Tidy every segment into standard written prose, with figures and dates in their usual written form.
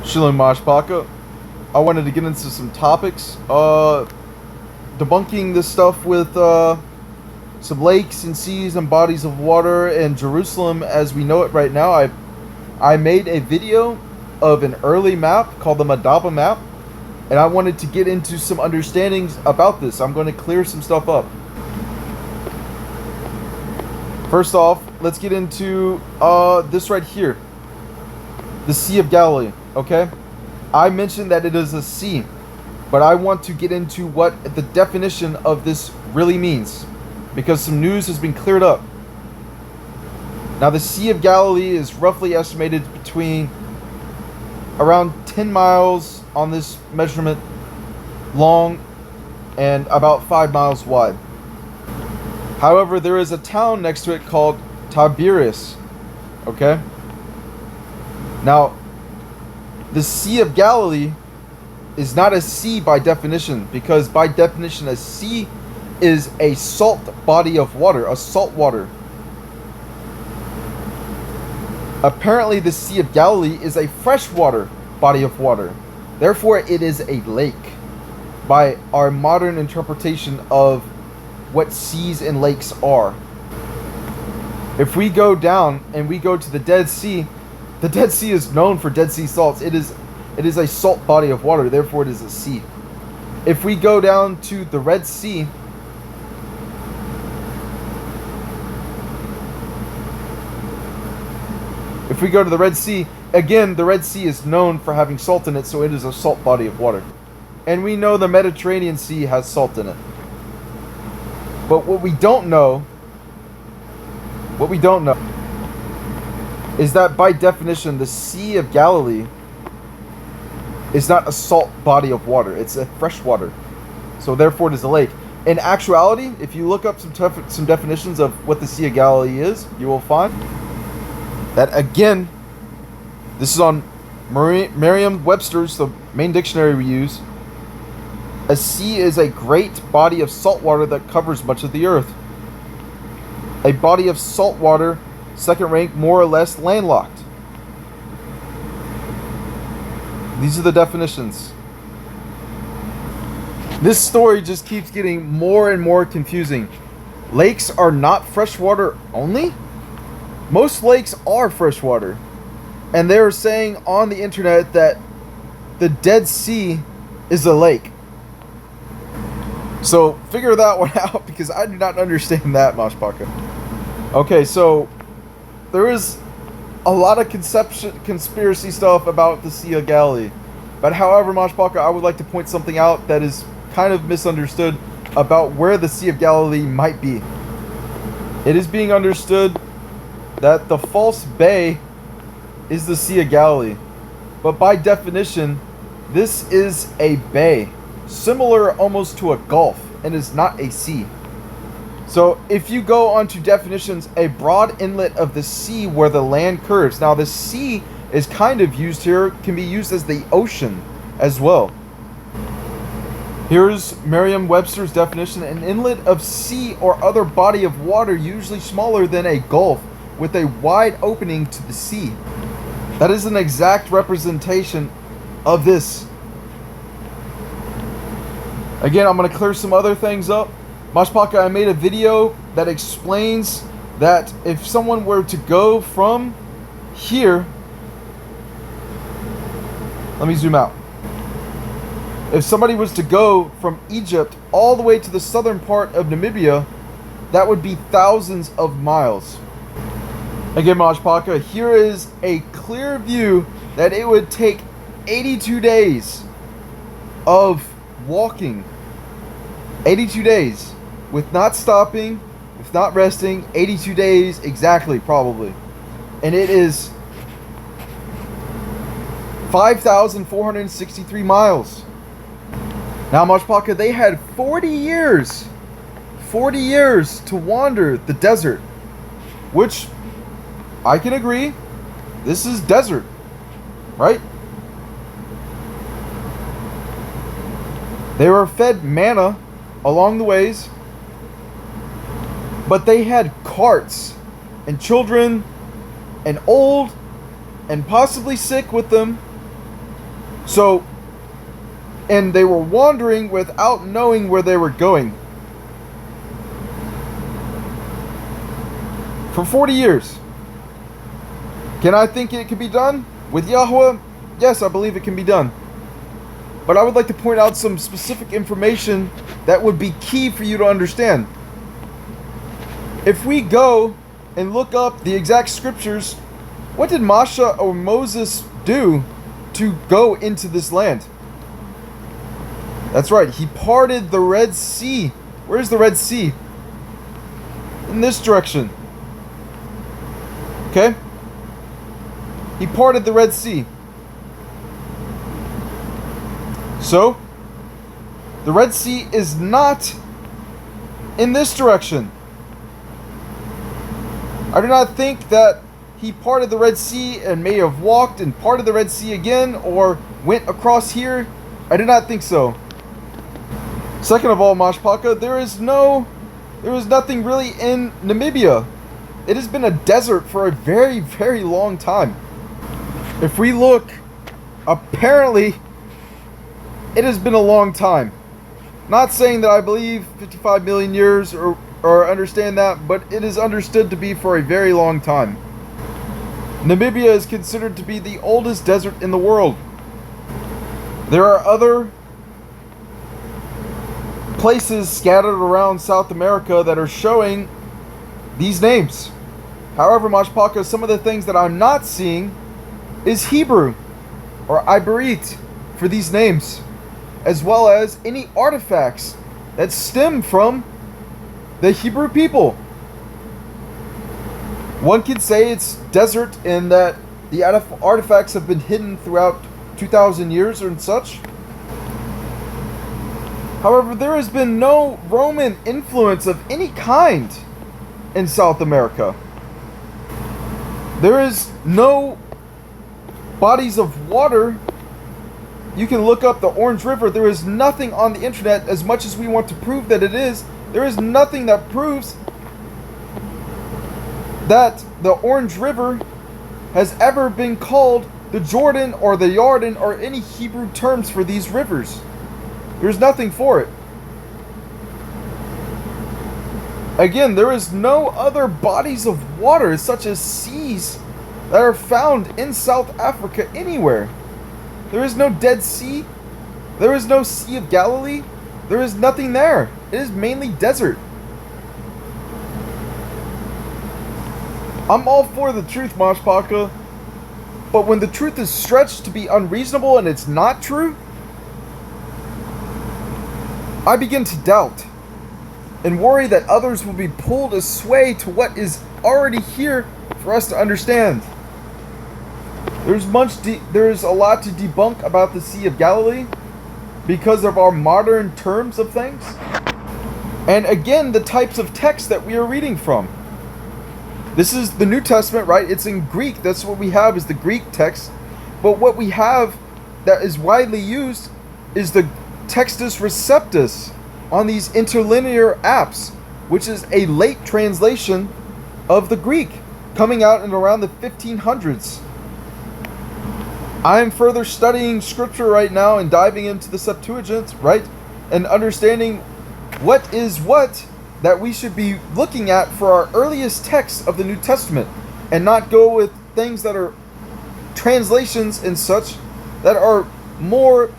Shilling Mashpaka. I wanted to get into some topics. Debunking this stuff with some lakes and seas and bodies of water and Jerusalem as we know it right now. I made a video of an early map called the Madaba map, and I wanted to get into some understandings about this. I'm going to clear some stuff up. First off, let's get into this right here. The Sea of Galilee, okay? I mentioned that it is a sea, but I want to get into what the definition of this really means, because some news has been cleared up. Now, the Sea of Galilee is roughly estimated between around 10 miles on this measurement long and about 5 miles wide. However, there is a town next to it called Tiberias, okay? Now, the Sea of Galilee is not a sea by definition, because by definition a sea is a salt body of water, a salt water. Apparently the Sea of Galilee is a freshwater body of water. Therefore it is a lake by our modern interpretation of what seas and lakes are. If we go down and we go to the Dead Sea, the Dead Sea is known for Dead Sea salts. It is a salt body of water, therefore it is a sea. If we go down to the Red Sea, again, the Red Sea is known for having salt in it, so it is a salt body of water. And we know the Mediterranean Sea has salt in it. But what we don't know is that by definition, the Sea of Galilee is not a salt body of water. It's a freshwater. So therefore it is a lake. In actuality, if you look up some definitions of what the Sea of Galilee is, you will find that, again, this is on Merriam-Webster's, the main dictionary we use. A sea is a great body of salt water that covers much of the earth. A body of salt water, second rank, more or less landlocked. These are the definitions. This story just keeps getting more and more confusing. Lakes are not freshwater only? Most lakes are freshwater. And they're saying on the internet that the Dead Sea is a lake. So figure that one out, because I do not understand that, Mashpaka. Okay, so there is a lot of conspiracy stuff about the Sea of Galilee. But however, Mashpaka, I would like to point something out that is kind of misunderstood about where the Sea of Galilee might be. It is being understood that the false bay is the Sea of Galilee. But by definition, this is a bay, similar almost to a gulf, and is not a sea. So if you go on to definitions, a broad inlet of the sea where the land curves. Now the sea is kind of used here, can be used as the ocean as well. Here's Merriam-Webster's definition: an inlet of sea or other body of water usually smaller than a gulf with a wide opening to the sea. That is an exact representation of this. Again, I'm going to clear some other things up. Mashpaka, I made a video that explains that if someone were to go from here, let me zoom out. If somebody was to go from Egypt all the way to the southern part of Namibia, that would be thousands of miles. Again, Mashpaka, here is a clear view that it would take 82 days of walking. 82 days with not stopping, with not resting. 82 days exactly, probably. And it is 5,463 miles. Now, Mashpaka, they had 40 years to wander the desert, which I can agree, this is desert, right? They were fed manna along the ways, but they had carts and children and old and possibly sick with them So, and they were wandering without knowing where they were going. For 40 years. Can I think it can be done? With Yahweh? Yes, I believe it can be done. But I would like to point out some specific information that would be key for you to understand. If we go and look up the exact scriptures, what did Masha or Moses do to go into this land? That's right, he parted the Red Sea. Where's the Red Sea? In this direction. Okay? He parted the Red Sea. So, the Red Sea is not in this direction. I do not think that he parted the Red Sea and may have walked and parted the Red Sea again or went across here. I do not think so. Second of all, Mashpaka, there is nothing really in Namibia. It has been a desert for a very, very long time. If we look, apparently, it has been a long time. Not saying that I believe 55 million years or understand that, but it is understood to be for a very long time. Namibia is considered to be the oldest desert in the world. There are other places scattered around South America that are showing these names. However, Mashpaka, some of the things that I'm not seeing is Hebrew or Iberit for these names, as well as any artifacts that stem from the Hebrew people. One could say it's desert in that the artifacts have been hidden throughout 2,000 years and such. However, there has been no Roman influence of any kind in South America. There is no bodies of water. You can look up the Orange River. There is nothing on the internet, as much as we want to prove that it is. There is nothing that proves that the Orange River has ever been called the Jordan or the Yarden or any Hebrew terms for these rivers. There's nothing for it. Again, there is no other bodies of water, such as seas, that are found in South Africa anywhere. There is no Dead Sea. There is no Sea of Galilee. There is nothing there. It is mainly desert. I'm all for the truth, Mashpaka, but when the truth is stretched to be unreasonable and it's not true, I begin to doubt and worry that others will be pulled astray to what is already here for us to understand. There's a lot to debunk about the Sea of Galilee because of our modern terms of things. And again, the types of text that we are reading from. This is the New Testament, right? It's in Greek. That's what we have, is the Greek text. But what we have that is widely used is the Textus Receptus on these interlinear apps, which is a late translation of the Greek, coming out in around the 1500s. I am further studying scripture right now and diving into the Septuagint, right? And understanding what is what that we should be looking at for our earliest texts of the New Testament, and not go with things that are translations and such that are more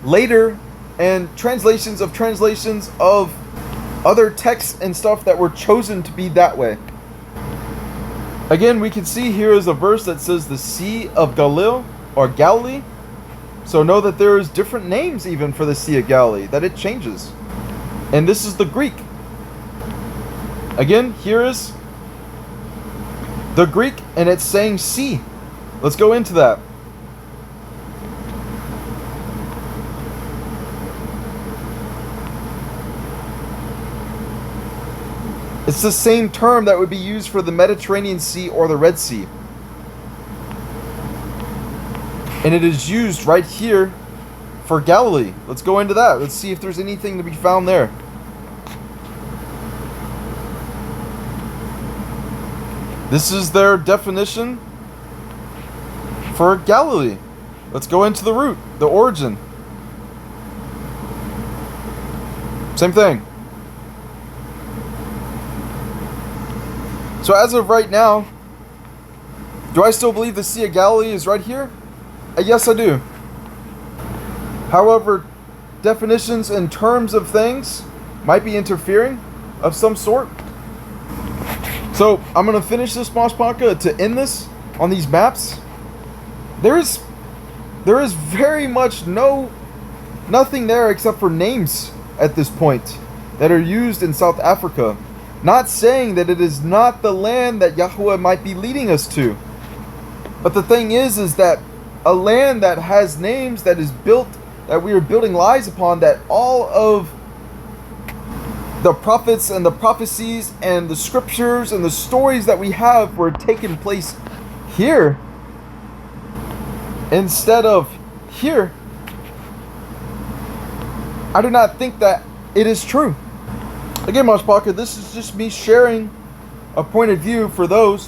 later, and translations of other texts and stuff that were chosen to be that way. Again, we can see here is a verse that says the Sea of Galilee or Galilee. So know that there is different names even for the Sea of Galilee, that it changes. And this is the Greek. Again, here is the Greek, and it's saying sea. Let's go into that. It's the same term that would be used for the Mediterranean Sea or the Red Sea. And it is used right here for Galilee. Let's go into that. Let's see if there's anything to be found there. This is their definition for Galilee. Let's go into the root, the origin. Same thing. So as of right now, do I still believe the Sea of Galilee is right here? Yes, I do. However, definitions and terms of things might be interfering of some sort. So I'm going to finish this Moshpaka to end this on these maps. There is very much nothing there except for names at this point that are used in South Africa. Not saying that it is not the land that Yahweh might be leading us to. But the thing is that a land that has names, that is built, that we are building lies upon, that all of the prophets and the prophecies and the scriptures and the stories that we have were taking place here instead of here, I do not think that it is true. Again, Moshpaka, this is just me sharing a point of view for those.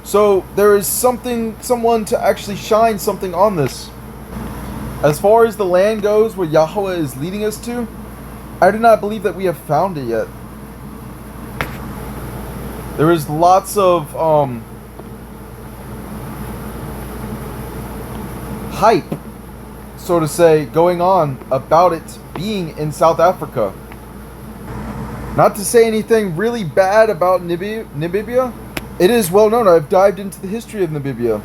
So there is someone to actually shine something on this. As far as the land goes where Yahweh is leading us to, I do not believe that we have found it yet. There is lots of hype, so to say, going on about it being in South Africa. Not to say anything really bad about Namibia. It is well known. I've dived into the history of Namibia.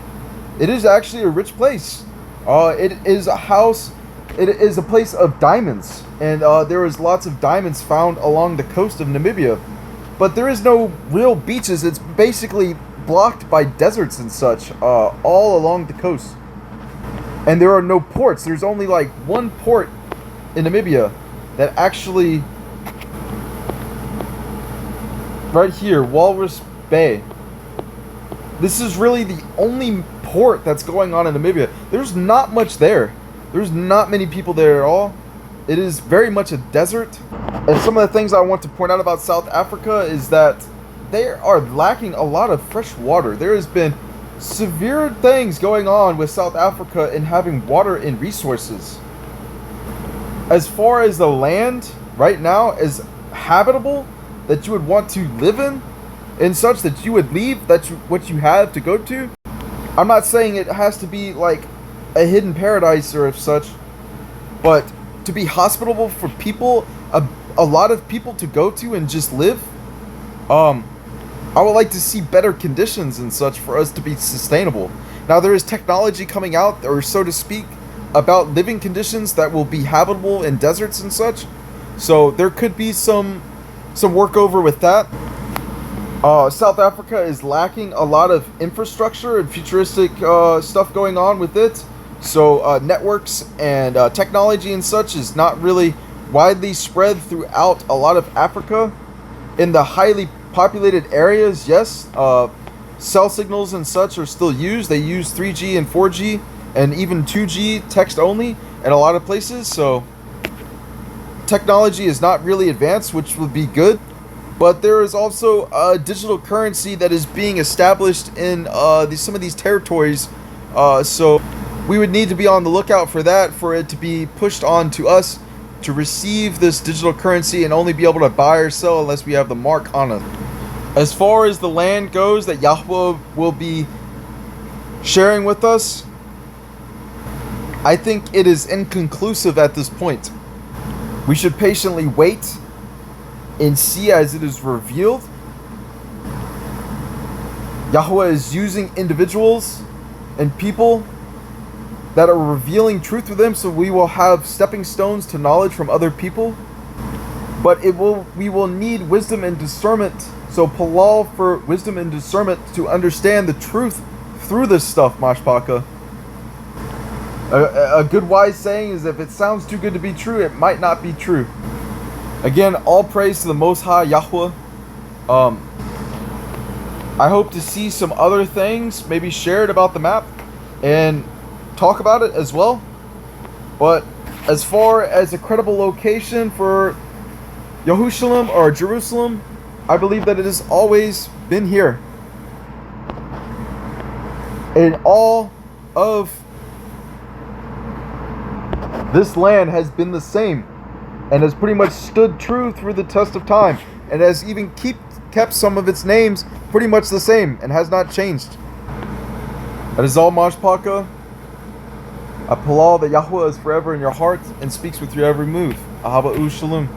It is actually a rich place. It is a house. It is a place of diamonds, and there is lots of diamonds found along the coast of Namibia. But there is no real beaches. It's basically blocked by deserts and such all along the coast. And there are no ports. There's only like one port in Namibia that actually, right here, Walrus Bay. This is really the only port that's going on in Namibia. There's not much there. There's not many people there at all. It is very much a desert. And some of the things I want to point out about South Africa is that they are lacking a lot of fresh water. There has been severe things going on with South Africa in having water and resources. As far as the land right now is habitable, that you would want to live in, and such, that you would leave, what you have to go to. I'm not saying it has to be like a hidden paradise or such, but to be hospitable for people, a lot of people to go to and just live. I would like to see better conditions and such for us to be sustainable. Now there is technology coming out, or so to speak, about living conditions that will be habitable in deserts and such. So there could be some workover with that. South Africa is lacking a lot of infrastructure and futuristic stuff going on with it. So networks and technology and such is not really widely spread throughout a lot of Africa. In the highly populated areas, yes, cell signals and such are still used. They use 3G and 4G and even 2G text only in a lot of places. So technology is not really advanced, which would be good. But there is also a digital currency that is being established in some of these territories. So we would need to be on the lookout for that, for it to be pushed on to us to receive this digital currency and only be able to buy or sell unless we have the mark on it. As far as the land goes that Yahweh will be sharing with us, I think it is inconclusive at this point. We should patiently wait and see as it is revealed. Yahweh is using individuals and people that are revealing truth to them, so we will have stepping stones to knowledge from other people. But we will need wisdom and discernment. So Palal for wisdom and discernment to understand the truth through this stuff, Moshpaka. A good wise saying is, if it sounds too good to be true, it might not be true. Again, all praise to the Most High Yahweh. I hope to see some other things maybe shared about the map and talk about it as well. But as far as a credible location for Jerusalem or Jerusalem, I believe that it has always been here. In all of This land has been the same and has pretty much stood true through the test of time, and has even kept some of its names pretty much the same and has not changed. That is all, Mashpaka. I pull all that Yahweh is forever in your heart and speaks with your every move. Ahaba Shalom.